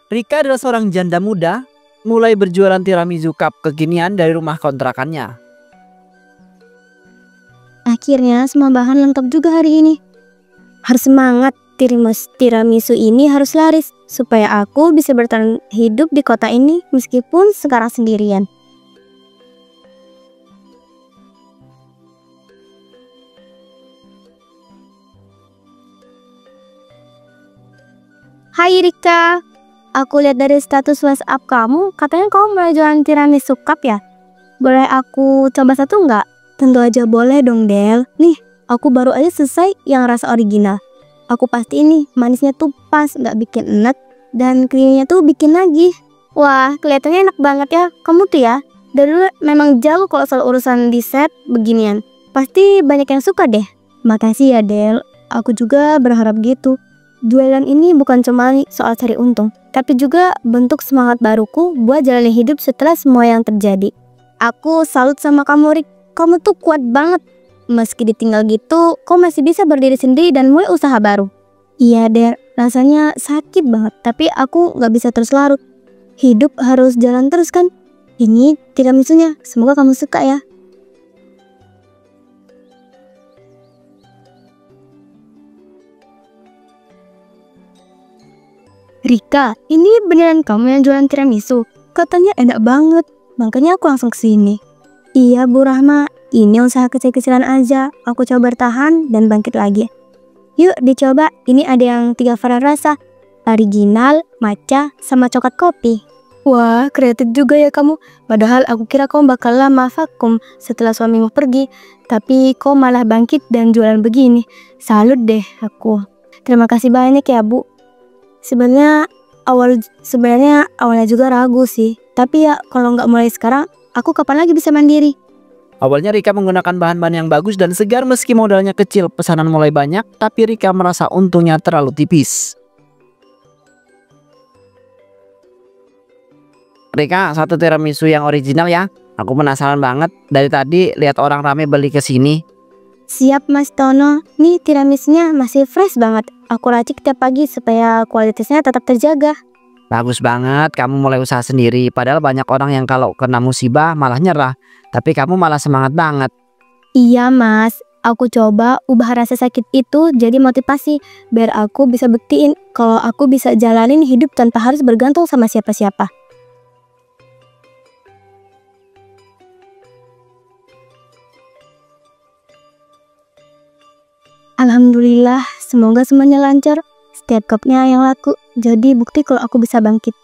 Rika adalah seorang janda muda, mulai berjualan tiramisu cup kekinian dari rumah kontrakannya. Akhirnya semua bahan lengkap juga hari ini. Harus semangat, tiramisu ini harus laris supaya aku bisa bertahan hidup di kota ini meskipun sekarang sendirian. Hai Rika, aku lihat dari status WhatsApp kamu, katanya kamu mulai jualan tiramisu cup ya? Boleh aku coba satu nggak? Tentu aja boleh dong Del. Nih, aku baru aja selesai yang rasa original. Aku pasti ini manisnya tuh pas, nggak bikin enek, dan krimnya tuh bikin lagi. Wah, kelihatannya enak banget ya. Kamu tuh ya, dari dulu memang jago kalau soal urusan dessert beginian. Pasti banyak yang suka deh. Makasih ya Del, aku juga berharap gitu. Jualan ini bukan cuma soal cari untung, tapi juga bentuk semangat baruku buat jalani hidup setelah semua yang terjadi. Aku salut sama kamu Rik, kamu tuh kuat banget. Meski ditinggal gitu, kau masih bisa berdiri sendiri dan mulai usaha baru. Iya Der, rasanya sakit banget, tapi aku gak bisa terus larut. Hidup harus jalan terus kan. Ini tiramisunya, semoga kamu suka ya. Rika, ini beneran kamu yang jualan tiramisu? Katanya enak banget, makanya aku langsung kesini. Iya Bu Rahma, ini usaha kecil-kecilan aja. Aku coba bertahan dan bangkit lagi. Yuk dicoba, ini ada yang 3 varian rasa. Original, matcha, sama coklat kopi. Wah, kreatif juga ya kamu. Padahal aku kira kamu bakal lama vakum setelah suamimu pergi. Tapi kau malah bangkit dan jualan begini. Salut deh aku. Terima kasih banyak ya Bu. Sebenarnya awalnya juga ragu sih. Tapi ya kalau nggak mulai sekarang, aku kapan lagi bisa mandiri? Awalnya Rika menggunakan bahan-bahan yang bagus dan segar meski modalnya kecil, pesanan mulai banyak, tapi Rika merasa untungnya terlalu tipis. Rika, satu tiramisu yang original ya. Aku penasaran banget, dari tadi lihat orang rame beli ke sini. Siap Mas Tono, nih tiramisunya masih fresh banget. Aku racik tiap pagi supaya kualitasnya tetap terjaga. Bagus banget, kamu mulai usaha sendiri. Padahal banyak orang yang kalau kena musibah malah nyerah. Tapi kamu malah semangat banget. Iya Mas, aku coba ubah rasa sakit itu jadi motivasi. Biar aku bisa buktiin kalau aku bisa jalanin hidup tanpa harus bergantung sama siapa-siapa. Alhamdulillah, semoga semuanya lancar. Setiap cupnya yang laku, jadi bukti kalau aku bisa bangkit.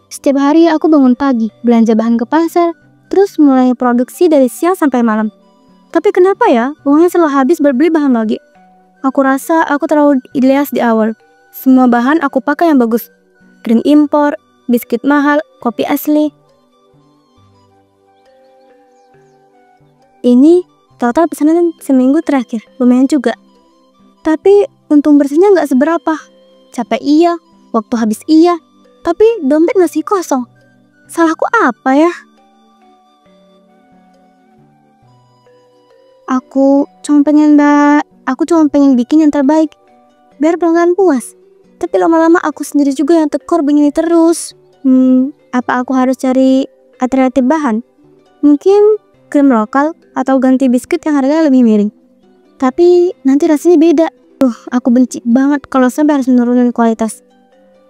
Setiap hari aku bangun pagi, belanja bahan ke pasar, terus mulai produksi dari siang sampai malam. Tapi kenapa ya, uangnya selalu habis berbeli bahan lagi? Aku rasa aku terlalu idealis di awal. Semua bahan aku pakai yang bagus. Krim impor, biskuit mahal, kopi asli. Ini total pesanan seminggu terakhir, lumayan juga. Tapi untung bersihnya nggak seberapa. Capek iya, waktu habis iya. Tapi dompet masih kosong. Salahku apa ya? Aku cuma pengen bikin yang terbaik biar pelanggan puas. Tapi lama-lama aku sendiri juga yang tekor begini terus. Apa aku harus cari alternatif bahan? Mungkin krim lokal atau ganti biskuit yang harganya lebih miring. Tapi nanti rasanya beda. Aku benci banget kalau sampai harus menurunkan kualitas.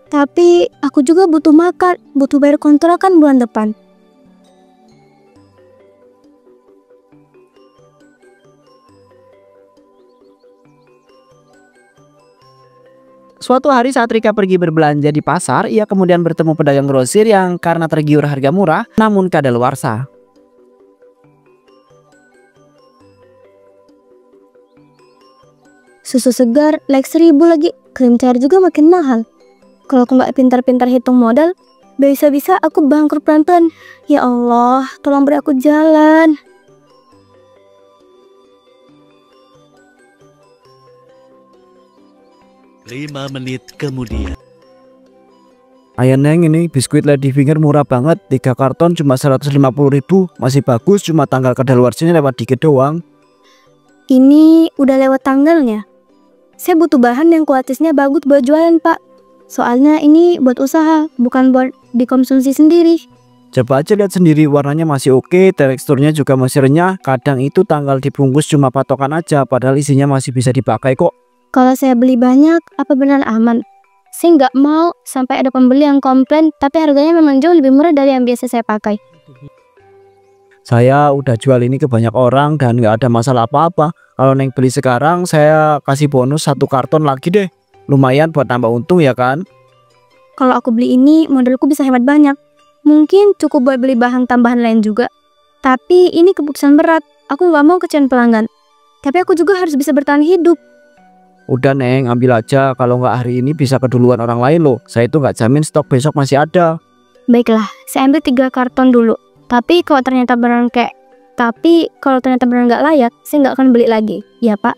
Tapi aku juga butuh makan, butuh bayar kontrakan bulan depan. Suatu hari saat Rika pergi berbelanja di pasar, ia kemudian bertemu pedagang grosir yang karena tergiur harga murah, namun kadaluarsa. Susu segar like 1000 lagi, krim cair juga makin mahal. Kalau aku nggak pintar-pintar hitung modal, bisa-bisa aku bangkrut pelan-pelan. Ya Allah, tolong beri aku jalan. 5 menit kemudian. Ayah Neng, ini biskuit Ladyfinger murah banget, 3 karton cuma 150.000, masih bagus, cuma tanggal kadaluarsanya lewat dikit doang. Ini udah lewat tanggalnya. Saya butuh bahan yang kualitasnya bagus buat jualan, Pak. Soalnya ini buat usaha, bukan buat dikonsumsi sendiri. Coba aja lihat sendiri, warnanya masih oke, teksturnya juga masih renyah. Kadang itu tanggal dibungkus cuma patokan aja, padahal isinya masih bisa dipakai kok. Kalau saya beli banyak, apa benar aman? Saya nggak mau sampai ada pembeli yang komplain, tapi harganya memang jauh lebih murah dari yang biasa saya pakai. Saya udah jual ini ke banyak orang dan nggak ada masalah apa-apa. Kalau Neng beli sekarang, saya kasih bonus 1 karton lagi deh. Lumayan buat nambah untung ya kan? Kalau aku beli ini, modalku bisa hemat banyak. Mungkin cukup buat beli bahan tambahan lain juga. Tapi ini keputusan berat. Aku nggak mau kecewain pelanggan. Tapi aku juga harus bisa bertahan hidup. Udah Neng, ambil aja. Kalau nggak hari ini bisa keduluan orang lain loh. Saya itu nggak jamin stok besok masih ada. Baiklah, saya ambil 3 karton dulu. Tapi kalau ternyata beneran nggak layak, saya nggak akan beli lagi. Ya Pak.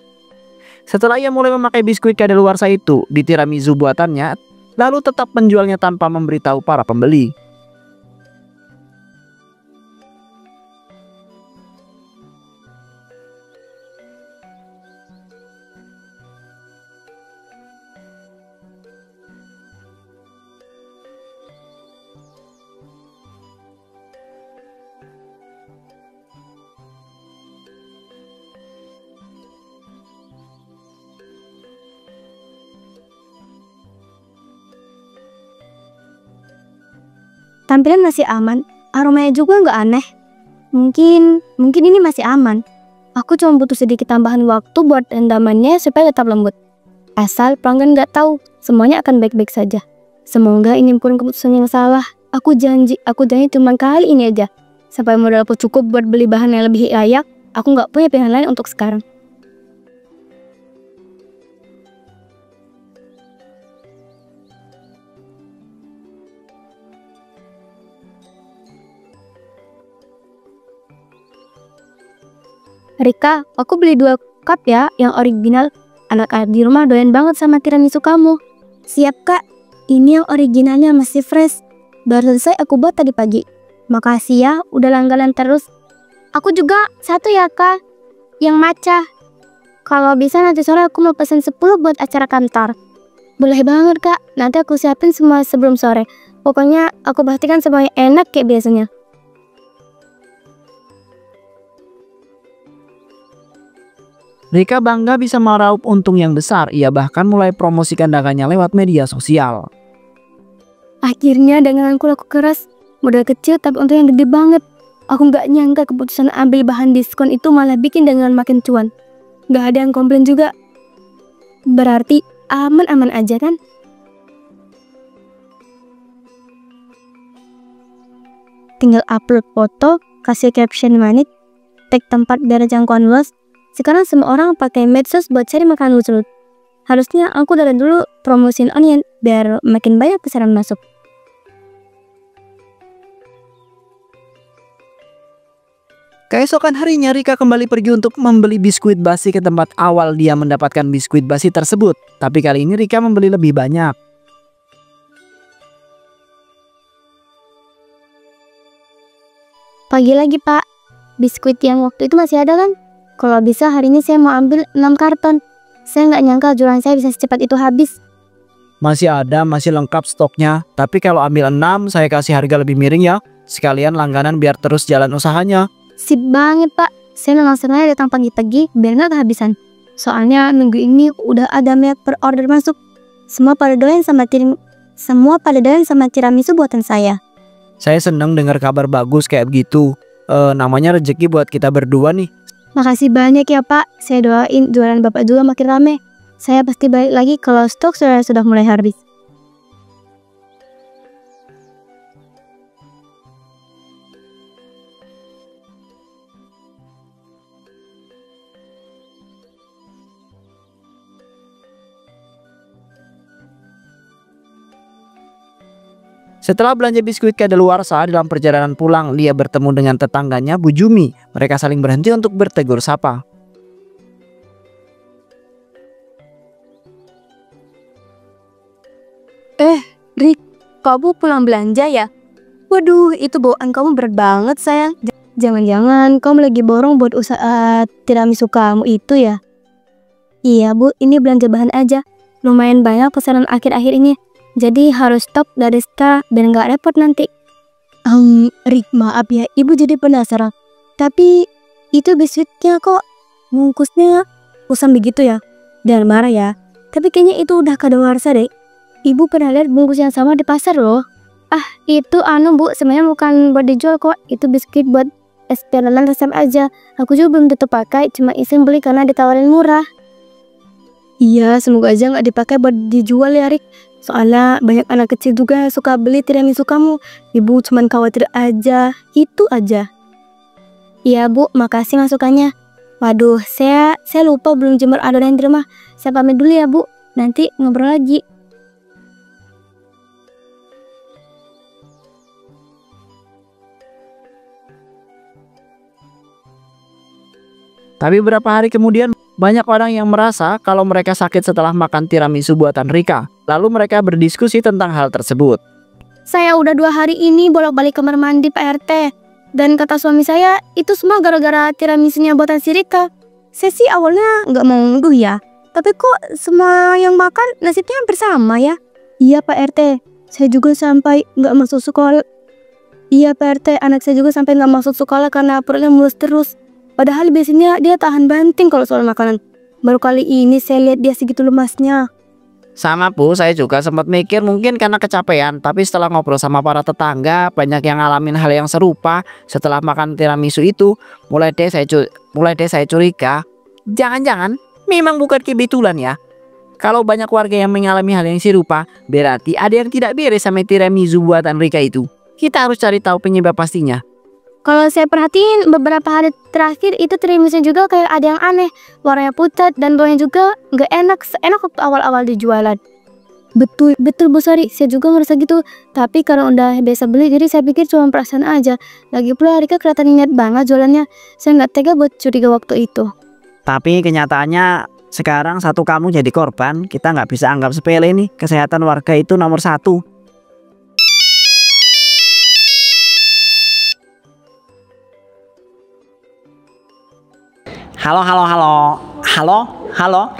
Setelah ia mulai memakai biskuit kadaluarsa itu di tiramisu buatannya, lalu tetap menjualnya tanpa memberitahu para pembeli. Tampilan masih aman, aromanya juga nggak aneh. Mungkin ini masih aman. Aku cuma butuh sedikit tambahan waktu buat rendamannya supaya tetap lembut. Asal pelanggan nggak tahu, semuanya akan baik-baik saja. Semoga ini bukan keputusan yang salah. Aku janji cuma kali ini aja. Sampai modalku cukup buat beli bahan yang lebih layak, aku nggak punya pilihan lain untuk sekarang. Rika, aku beli 2 cup ya, yang original. Anak-anak di rumah doyan banget sama tiramisu kamu. Siap Kak, ini yang originalnya masih fresh. Baru selesai aku buat tadi pagi. Makasih ya, udah langganan terus. Aku juga 1 ya Kak, yang matcha. Kalau bisa nanti sore aku mau pesen 10 buat acara kantor. Boleh banget Kak, nanti aku siapin semua sebelum sore. Pokoknya aku pastikan semuanya enak kayak biasanya. Rika bangga bisa meraup untung yang besar. Ia bahkan mulai promosikan dagangannya lewat media sosial. Akhirnya daganganku laku keras. Modal kecil tapi untungnya gede banget. Aku nggak nyangka keputusan ambil bahan diskon itu malah bikin dagangan makin cuan. Nggak ada yang komplain juga. Berarti aman-aman aja kan? Tinggal upload foto, kasih caption manis, tag tempat daerah jangkauan luas. Sekarang semua orang pakai medsos buat cari makan lucu. Harusnya aku dari dulu promosiin onion biar makin banyak pesanan masuk. Keesokan harinya Rika kembali pergi untuk membeli biskuit basi ke tempat awal dia mendapatkan biskuit basi tersebut. Tapi kali ini Rika membeli lebih banyak. Pagi lagi Pak, biskuit yang waktu itu masih ada kan? Kalau bisa hari ini saya mau ambil 6 karton. Saya nggak nyangka jualan saya bisa secepat itu habis. Masih ada, masih lengkap stoknya. Tapi kalau ambil 6, saya kasih harga lebih miring ya. Sekalian langganan biar terus jalan usahanya. Sip banget Pak. Saya memang sengaja datang pagi-pagi biar nggak kehabisan. Soalnya minggu ini udah ada banyak per order masuk. Semua pada doyan sama tiramisu buatan saya. Saya seneng dengar kabar bagus kayak begitu. Namanya rezeki buat kita berdua nih. Makasih banyak ya Pak. Saya doain jualan Bapak juga makin rame. Saya pasti balik lagi kalau stok sudah mulai habis. Setelah belanja biskuit kadaluarsa, dalam perjalanan pulang, Lia bertemu dengan tetangganya Bu Jumi. Mereka saling berhenti untuk bertegur sapa. kamu pulang belanja ya? Waduh, itu bawaan kamu berat banget sayang. Jangan-jangan kamu lagi borong buat usaha tiramisu kamu itu ya? Iya bu, ini belanja bahan aja. Lumayan banyak pesanan akhir-akhir ini. Jadi harus stop dari sekarang biar nggak repot nanti. Rik, maaf ya, ibu jadi penasaran. Tapi itu biskuitnya kok bungkusnya usam begitu ya? Jangan marah ya. Tapi kayaknya itu udah kadaluarsa deh. Ibu pernah lihat bungkus yang sama di pasar loh. Ah, itu bu, sebenarnya bukan buat dijual kok. Itu biskuit buat eksperimen resep aja. Aku juga belum tentu pakai, cuma iseng beli karena ditawarin murah. Iya, semoga aja nggak dipakai buat dijual ya Rik. Soalnya banyak anak kecil juga suka beli tiramisu kamu. Ibu cuman khawatir aja, itu aja. Iya bu, makasih masukannya. Waduh, saya lupa belum jemur adonan di rumah. Saya pamit dulu ya bu, nanti ngobrol lagi. Tapi beberapa hari kemudian banyak orang yang merasa kalau mereka sakit setelah makan tiramisu buatan Rika. Lalu mereka berdiskusi tentang hal tersebut. Saya udah 2 hari ini bolak-balik kamar mandi Pak RT. Dan kata suami saya, itu semua gara-gara tiramisunya buatan si Rika. Saya sih awalnya nggak mau nuduh ya. Tapi kok semua yang makan nasibnya hampir sama ya? Iya Pak RT, saya juga sampai nggak masuk sekolah. Iya Pak RT, anak saya juga sampai nggak masuk sekolah karena perutnya mulus terus. Padahal biasanya dia tahan banting kalau soal makanan. Baru kali ini saya lihat dia segitu lemasnya. Sama Bu, saya juga sempat mikir mungkin karena kecapean. Tapi setelah ngobrol sama para tetangga, banyak yang ngalamin hal yang serupa setelah makan tiramisu itu. Mulai deh saya curiga, jangan-jangan memang bukan kebetulan ya. Kalau banyak warga yang mengalami hal yang serupa, berarti ada yang tidak beres sama tiramisu buatan Rika itu. Kita harus cari tahu penyebab pastinya. Kalau saya perhatiin beberapa hari terakhir itu tiramisnya juga kayak ada yang aneh. Warnanya pucat dan baunya juga nggak enak waktu awal-awal dijualan. Betul Bu Sari, saya juga ngerasa gitu. Tapi karena udah biasa beli jadi saya pikir cuma perasaan aja. Lagi pula Rika kelihatan niat banget jualannya. Saya nggak tega buat curiga waktu itu. Tapi kenyataannya sekarang satu kamu jadi korban. Kita nggak bisa anggap sepele nih. Kesehatan warga itu nomor 1. Halo.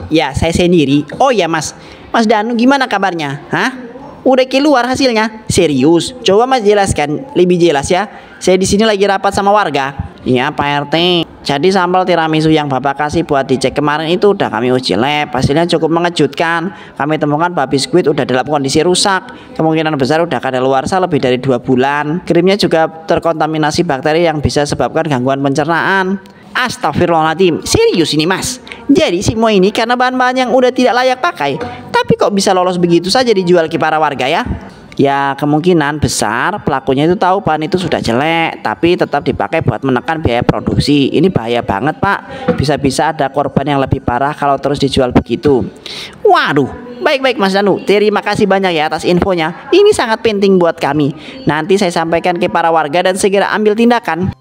Ya, saya sendiri. Oh ya Mas Danu, gimana kabarnya? Hah? Udah keluar hasilnya? Serius? Coba Mas jelaskan lebih jelas ya. Saya di sini lagi rapat sama warga. Iya Pak RT. Jadi sampel tiramisu yang Bapak kasih buat dicek kemarin itu udah kami uji lab. Hasilnya cukup mengejutkan. Kami temukan bahwa biskuit udah dalam kondisi rusak. Kemungkinan besar udah kadaluarsa lebih dari 2 bulan. Krimnya juga terkontaminasi bakteri yang bisa sebabkan gangguan pencernaan. Astagfirullahaladzim, serius ini Mas? Jadi semua ini karena bahan-bahan yang udah tidak layak pakai. Tapi kok bisa lolos begitu saja dijual ke para warga ya? Ya kemungkinan besar pelakunya itu tahu bahan itu sudah jelek, tapi tetap dipakai buat menekan biaya produksi. Ini bahaya banget Pak. Bisa-bisa ada korban yang lebih parah kalau terus dijual begitu. Waduh, baik Mas Danu, terima kasih banyak ya atas infonya. Ini sangat penting buat kami. Nanti saya sampaikan ke para warga dan segera ambil tindakan.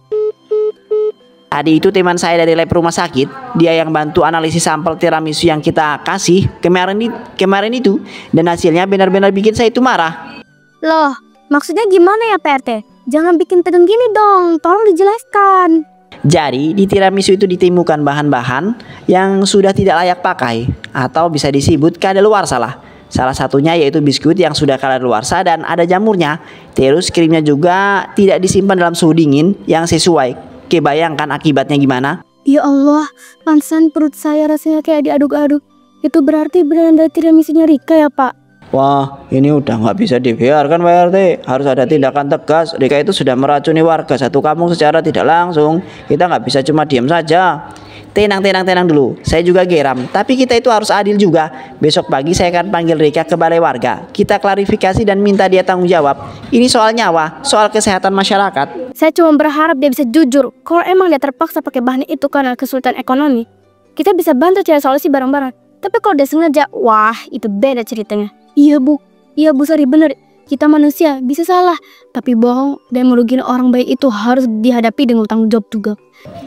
Tadi itu teman saya dari lab rumah sakit. Dia yang bantu analisis sampel tiramisu yang kita kasih kemarin itu. Dan hasilnya benar-benar bikin saya itu marah. Loh, maksudnya gimana ya Pak RT? Jangan bikin tegang gini dong, tolong dijelaskan. Jadi di tiramisu itu ditemukan bahan-bahan yang sudah tidak layak pakai. Atau bisa disebut kadaluarsa lah. Salah satunya yaitu biskuit yang sudah kadaluarsa dan ada jamurnya. Terus krimnya juga tidak disimpan dalam suhu dingin yang sesuai. Kebayangkan akibatnya gimana? Ya Allah, pantesan perut saya rasanya kayak diaduk-aduk. Itu berarti beneran dari tiramisunya Rika ya Pak? Wah, ini udah nggak bisa dibiarkan Pak RT. Harus ada tindakan tegas. Rika itu sudah meracuni warga satu kampung secara tidak langsung. Kita nggak bisa cuma diam saja. Tenang dulu. Saya juga geram. Tapi kita itu harus adil juga. Besok pagi saya akan panggil Rika ke balai warga. Kita klarifikasi dan minta dia tanggung jawab. Ini soal nyawa, soal kesehatan masyarakat. Saya cuma berharap dia bisa jujur. Kalau emang dia terpaksa pakai bahan itu karena kesulitan ekonomi, kita bisa bantu cari solusi bareng-bareng. Tapi kalau dia sengaja, wah itu beda ceritanya. Iya Bu Sari bener. Kita manusia bisa salah, tapi bohong dan merugikan orang baik itu harus dihadapi dengan tanggung jawab juga.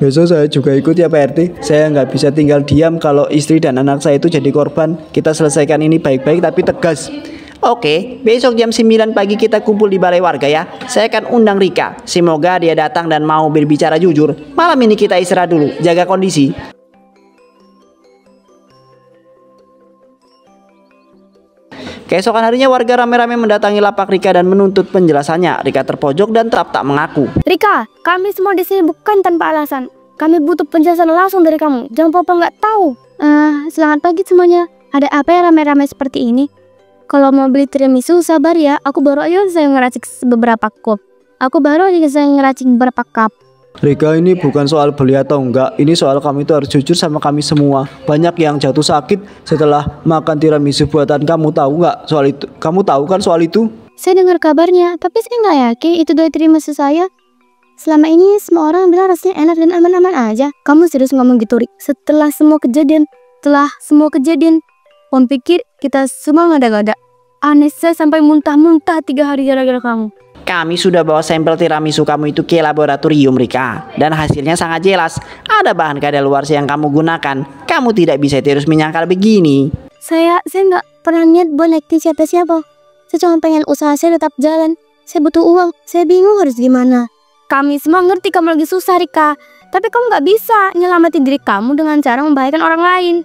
Besok saya juga ikut ya Pak RT. Saya nggak bisa tinggal diam kalau istri dan anak saya itu jadi korban. Kita selesaikan ini baik-baik tapi tegas. Oke, besok jam 9 pagi kita kumpul di balai warga ya. Saya akan undang Rika. Semoga dia datang dan mau berbicara jujur. Malam ini kita istirahat dulu, jaga kondisi. Keesokan harinya warga rame-rame mendatangi lapak Rika dan menuntut penjelasannya. Rika terpojok dan tetap tak mengaku. Rika, kami semua di sini bukan tanpa alasan. Kami butuh penjelasan langsung dari kamu. Jangan papa nggak tahu. Selamat pagi semuanya. Ada apa ya rame-rame seperti ini? Kalau mau beli tiramisu, sabar ya. Aku baru aja saya ngeracik beberapa cup. Beberapa cup. Rika, ini bukan soal beli atau enggak. Ini soal kamu itu harus jujur sama kami semua. Banyak yang jatuh sakit setelah makan tiramisu buatan kamu. Tahu nggak soal itu? Kamu tahu kan soal itu? Saya dengar kabarnya, tapi saya nggak yakin itu dari tiramisu saya. Selama ini semua orang bilang rasanya enak dan aman-aman aja. Kamu serius ngomong gitu, Rik? Setelah semua kejadian, Om pikir kita semua ngada-ngada. Aneh, saya sampai muntah-muntah 3 hari gara-gara kamu. Kami sudah bawa sampel tiramisu kamu itu ke laboratorium Rika. Dan hasilnya sangat jelas. Ada bahan kadaluarsa yang kamu gunakan. Kamu tidak bisa terus menyangkal begini. Saya nggak pernah niat buat naikin siapa-siapa. Saya cuma pengen usaha saya tetap jalan. Saya butuh uang. Saya bingung harus gimana. Kami semua ngerti kamu lagi susah, Rika. Tapi kamu nggak bisa nyelamatin diri kamu dengan cara membahayakan orang lain.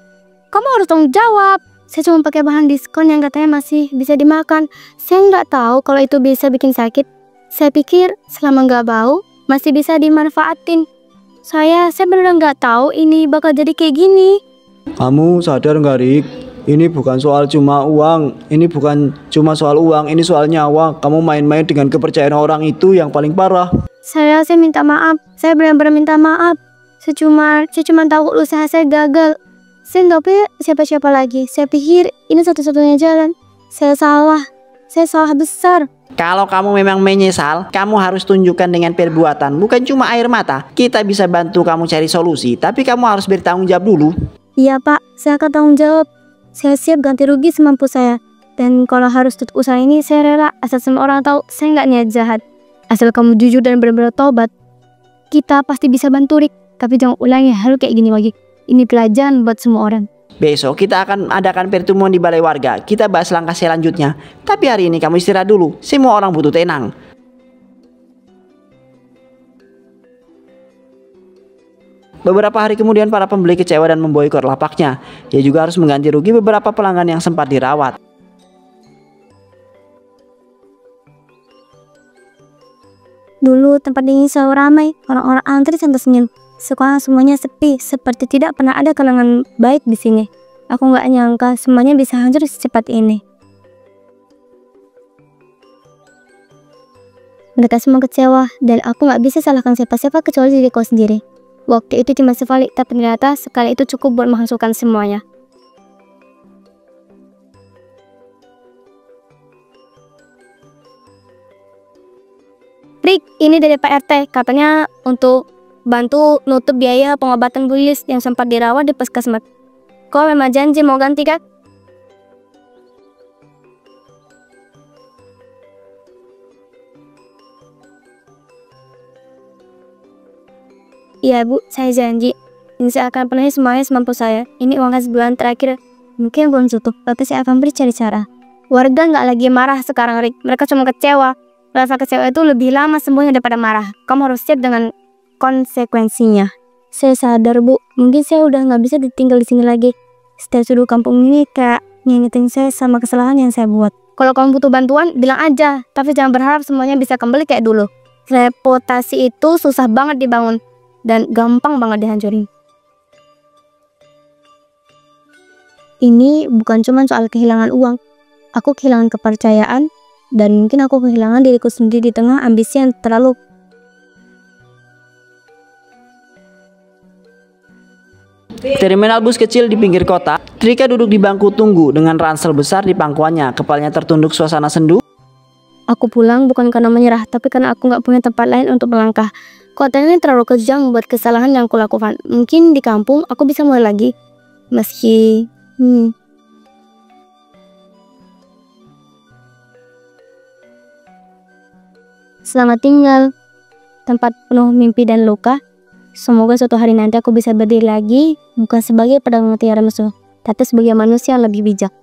Kamu harus tanggung jawab. Saya cuma pakai bahan diskon yang katanya masih bisa dimakan. Saya nggak tahu kalau itu bisa bikin sakit. Saya pikir selama nggak bau masih bisa dimanfaatin. Saya benar nggak tahu ini bakal jadi kayak gini. Kamu sadar nggak, Rik? Ini bukan soal cuma uang. Ini bukan cuma soal uang. Ini soal nyawa. Kamu main-main dengan kepercayaan orang itu yang paling parah. Saya minta maaf. Saya benar-benar minta maaf. Saya cuma tahu usaha saya gagal. Saya nggak punya siapa-siapa lagi. Saya pikir ini satu-satunya jalan. Saya salah besar. Kalau kamu memang menyesal, kamu harus tunjukkan dengan perbuatan, bukan cuma air mata. Kita bisa bantu kamu cari solusi, tapi kamu harus bertanggung jawab dulu. Iya Pak, saya akan tanggung jawab. Saya siap ganti rugi semampu saya. Dan kalau harus tutup usaha ini, saya rela. Asal semua orang tahu saya nggak niat jahat. Asal kamu jujur dan benar-benar tobat, kita pasti bisa bantu, Rik. Tapi jangan ulangi hal kayak gini lagi. Ini pelajaran buat semua orang. Besok kita akan adakan pertemuan di balai warga. Kita bahas langkah selanjutnya. Tapi hari ini kamu istirahat dulu. Semua orang butuh tenang. Beberapa hari kemudian para pembeli kecewa dan memboikot lapaknya. Dia juga harus mengganti rugi beberapa pelanggan yang sempat dirawat. Dulu tempat ini selalu ramai. Orang-orang antri sampai senyum. Sekarang semuanya sepi, seperti tidak pernah ada kenangan baik di sini. Aku nggak nyangka semuanya bisa hancur secepat ini. Mereka semua kecewa, dan aku nggak bisa salahkan siapa-siapa kecuali diriku sendiri. Waktu itu cuma sekali, tapi ternyata sekali itu cukup buat menghancurkan semuanya. Rik, ini dari Pak RT, katanya untuk bantu nutup biaya pengobatan Bu Lilis yang sempat dirawat di puskesmas. Kau memang janji mau ganti kan? Iya Bu, saya janji. Ini saya akan penuhi semuanya semampu saya. Ini uang khas bulan terakhir. Mungkin belum cukup, tapi saya akan beri cari cara. Warga nggak lagi marah sekarang, Rik. Mereka cuma kecewa. Rasa kecewa itu lebih lama sembuhnya daripada marah. Kamu harus siap dengan konsekuensinya. Saya sadar Bu, mungkin saya udah nggak bisa ditinggal di sini lagi. Setiap sudut kampung ini kayak ngingetin saya sama kesalahan yang saya buat. Kalau kamu butuh bantuan, bilang aja. Tapi jangan berharap semuanya bisa kembali kayak dulu. Reputasi itu susah banget dibangun dan gampang banget dihancurin. Ini bukan cuma soal kehilangan uang. Aku kehilangan kepercayaan dan mungkin aku kehilangan diriku sendiri di tengah ambisi yang terlalu. Terminal bus kecil di pinggir kota. Rika duduk di bangku tunggu dengan ransel besar di pangkuannya. Kepalanya tertunduk suasana sendu. Aku pulang bukan karena menyerah, tapi karena aku nggak punya tempat lain untuk melangkah. Kota ini terlalu kejam buat kesalahan yang kulakukan. Mungkin di kampung aku bisa mulai lagi. Meski Selamat tinggal, tempat penuh mimpi dan luka. Semoga suatu hari nanti aku bisa berdiri lagi, bukan sebagai pedagang tiara musuh, tapi sebagai manusia yang lebih bijak.